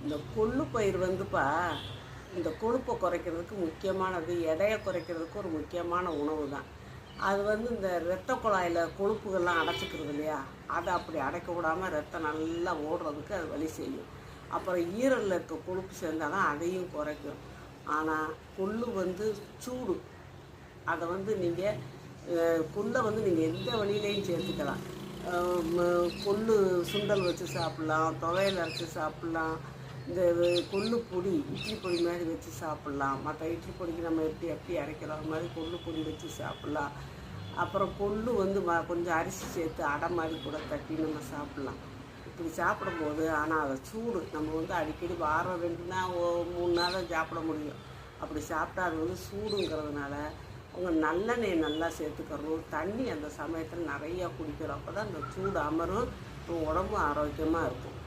இந்த கொள்ளு பயிர் வந்துப்பா இந்த கொழுப்பை குறைக்கிறதுக்கு முக்கியமானது, எடையை குறைக்கிறதுக்கு ஒரு முக்கியமான உணவு தான். அது வந்து இந்த இரத்த குழாயில் கொழுப்புகள்லாம் அடைச்சிக்கிறது இல்லையா, அதை அப்படி அடைக்க விடாமல் ரத்தம் நல்லா ஓடுறதுக்கு அது வழி செய்யும். அப்புறம் ஈரலில் இருக்க கொழுப்பு சேர்ந்தால் தான் அதையும் குறைக்கும். ஆனால் கொள்ளு வந்து சூடு. அதை வந்து நீங்கள் கொள்ளை வந்து நீங்கள் எந்த வழியிலையும் சேர்த்துக்கலாம். கொள்ளு சுண்டல் வச்சு சாப்பிட்லாம், துவையல் அரைச்சி சாப்பிட்லாம், இந்த கொள்ளு பொடி இட்லி பொடி மாதிரி வச்சு சாப்பிட்லாம். மற்ற இட்லி பொடிக்கு நம்ம எப்படி அரைக்கிறோம் அது மாதிரி கொள்ளு பொடி வச்சு சாப்பிட்லாம். அப்புறம் கொள்ளு வந்து கொஞ்சம் அரிசி சேர்த்து அடை மாதிரி கூட தட்டி நம்ம சாப்பிட்லாம். இப்படி சாப்பிடும்போது ஆனால் அதை சூடு நம்ம வந்து அடிக்கடி வாரம் 2 நாள் 3 நாள் தான் சாப்பிட முடியும். அப்படி சாப்பிட்டா அது வந்து சூடுங்கிறதுனால உங்கள் நல்லெண்ணெயை நல்லா சேர்த்துக்கிறணும். தண்ணி அந்த சமயத்தில் நிறையா குடிக்கிறோம். அப்போ தான் அந்த சூடு அமரும், உடம்பும் ஆரோக்கியமாக இருக்கும்.